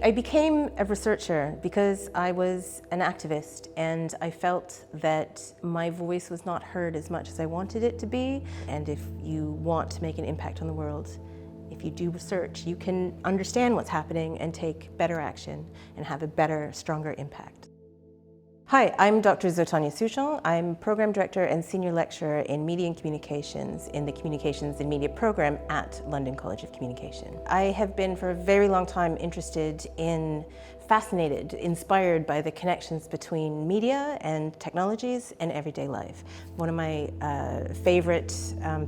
I became a researcher because I was an activist and I felt that my voice was not heard as much as I wanted it to be. And if you want to make an impact on the world, if you do research, you can understand what's happening and take better action and have a better, stronger impact. Hi, I'm Dr. Zoetanya Sujon. I'm Program Director and Senior Lecturer in Media and Communications in the Communications and Media program at London College of Communication. I have been for a very long time fascinated, inspired by the connections between media and technologies and everyday life. One of my favorite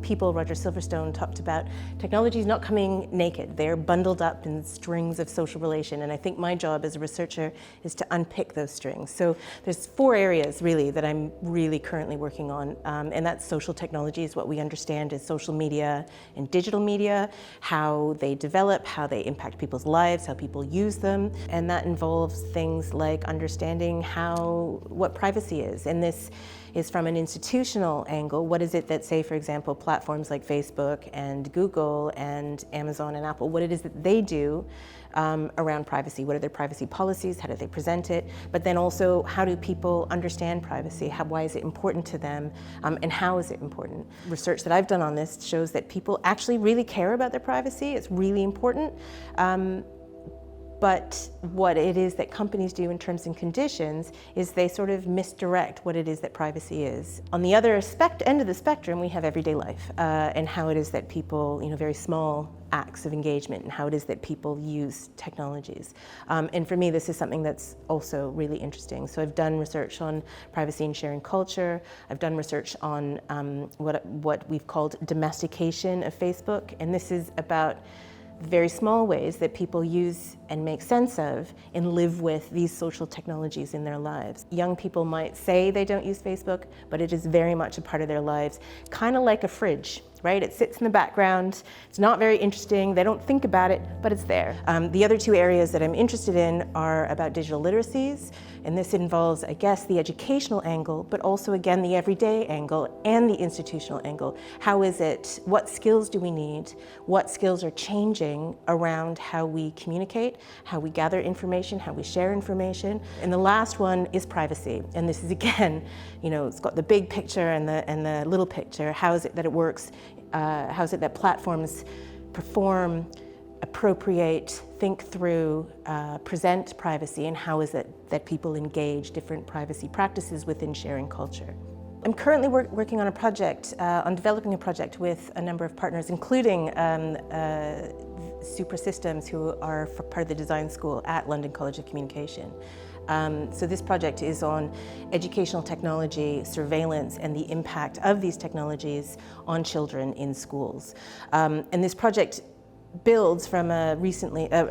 people, Roger Silverstone, talked about technologies not coming naked. They're bundled up in strings of social relation, and I think my job as a researcher is to unpick those strings. So there's 4 areas really that I'm really currently working on, and that's social technologies, what we understand as social media and digital media, how they develop, how they impact people's lives, how people use them, and that involves things like understanding what privacy is. And this is from an institutional angle. What is it that, say, for example, platforms like Facebook and Google and Amazon and Apple, what it is that they do around privacy? What are their privacy policies? How do they present it? But then also, how do people understand privacy? Why is it important to them? And how is it important? Research that I've done on this shows that people actually really care about their privacy. It's really important. But what it is that companies do in terms and conditions is they sort of misdirect what it is that privacy is. On the other end of the spectrum, we have everyday life and how it is that people, very small acts of engagement, and how it is that people use technologies. And for me, this is something that's also really interesting. So I've done research on privacy and sharing culture. I've done research on what we've called domestication of Facebook, and this is about very small ways that people use and make sense of and live with these social technologies in their lives. Young people might say they don't use Facebook, but it is very much a part of their lives, kind of like a fridge, right? It sits in the background, it's not very interesting, they don't think about it, but it's there. The other 2 areas that I'm interested in are about digital literacies, and this involves, I guess, the educational angle, but also, again, the everyday angle and the institutional angle. How is it, what skills do we need? What skills are changing around how we communicate, how we gather information, how we share information? And the last one is privacy. And this is, again, it's got the big picture and the little picture. How is it that it works? How is it that platforms perform, appropriate, think through, present privacy, and how is it that people engage different privacy practices within sharing culture? I'm currently working on a project, on developing a project with a number of partners, including Super Systems, who are part of the design school at London College of Communication. So this project is on educational technology, surveillance, and the impact of these technologies on children in schools. And this project builds from a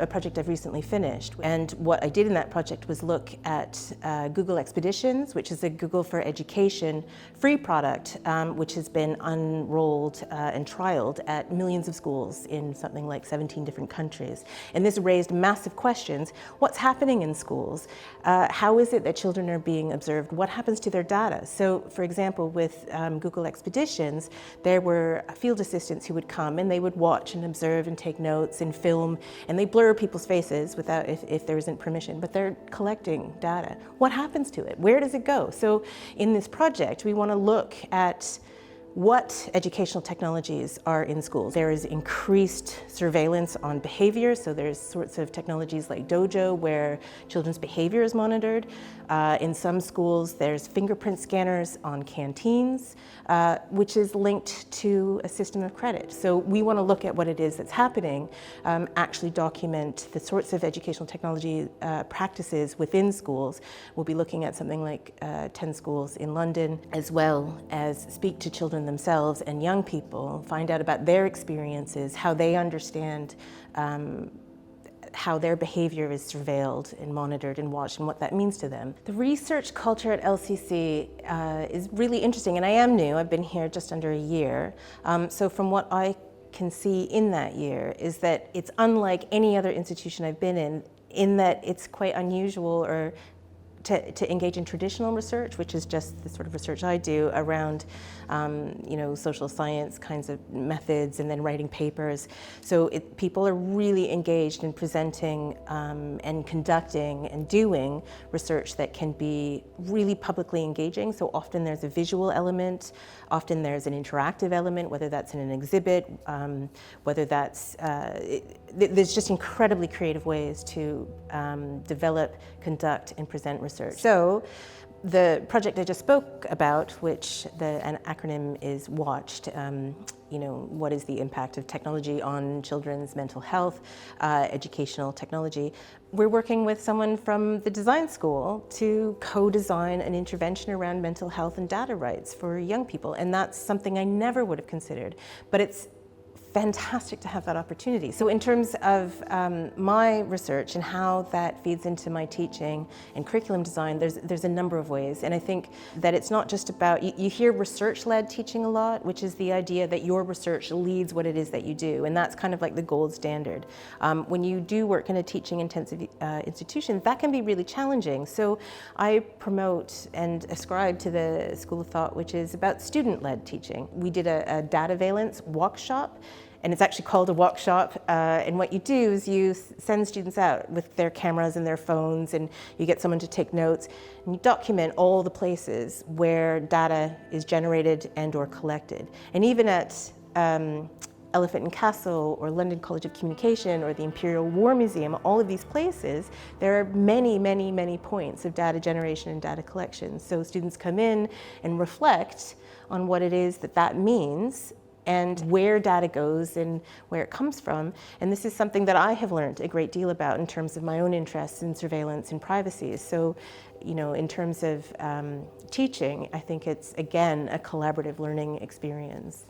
project I've recently finished. And what I did in that project was look at Google Expeditions, which is a Google for Education free product, which has been unrolled and trialed at millions of schools in something like 17 different countries. And this raised massive questions. What's happening in schools? How is it that children are being observed? What happens to their data? So, for example, with Google Expeditions, there were field assistants who would come and they would watch and observe and take notes and film, and they blur people's faces without if there isn't permission, but they're collecting data. What happens to it? Where does it go? So in this project, we want to look at what educational technologies are in schools. There is increased surveillance on behavior, so there's sorts of technologies like Dojo where children's behavior is monitored. In some schools, there's fingerprint scanners on canteens, which is linked to a system of credit. So we want to look at what it is that's happening, actually document the sorts of educational technology practices within schools. We'll be looking at something like 10 schools in London, as well as speak to children themselves and young people, find out about their experiences, how they understand how their behavior is surveilled and monitored and watched and what that means to them. The research culture at LCC is really interesting, and I am new. I've been here just under a year. So from what I can see in that year is that it's unlike any other institution I've been in that it's quite unusual or to engage in traditional research, which is just the sort of research I do around, social science kinds of methods, and then writing papers. So people are really engaged in presenting and conducting and doing research that can be really publicly engaging. So often there's a visual element, often there's an interactive element, whether that's in an exhibit, whether that's, there's just incredibly creative ways to develop, conduct, and present research. So the project I just spoke about, which an acronym is WATCHED, what is the impact of technology on children's mental health, educational technology. We're working with someone from the design school to co-design an intervention around mental health and data rights for young people. And that's something I never would have considered, but it's fantastic to have that opportunity. So in terms of my research and how that feeds into my teaching and curriculum design, there's a number of ways. And I think that it's not just about, you hear research-led teaching a lot, which is the idea that your research leads what it is that you do. And that's kind of like the gold standard. When you do work in a teaching intensive institution, that can be really challenging. So I promote and ascribe to the school of thought, which is about student-led teaching. We did a data valence workshop, and it's actually called a workshop. And what you do is you send students out with their cameras and their phones, and you get someone to take notes, and you document all the places where data is generated and or collected. And even at Elephant and Castle or London College of Communication or the Imperial War Museum, all of these places, there are many, many, many points of data generation and data collection. So students come in and reflect on what it is that means, and where data goes and where it comes from. And this is something that I have learned a great deal about in terms of my own interests in surveillance and privacy. So, in terms of teaching, I think it's, again, a collaborative learning experience.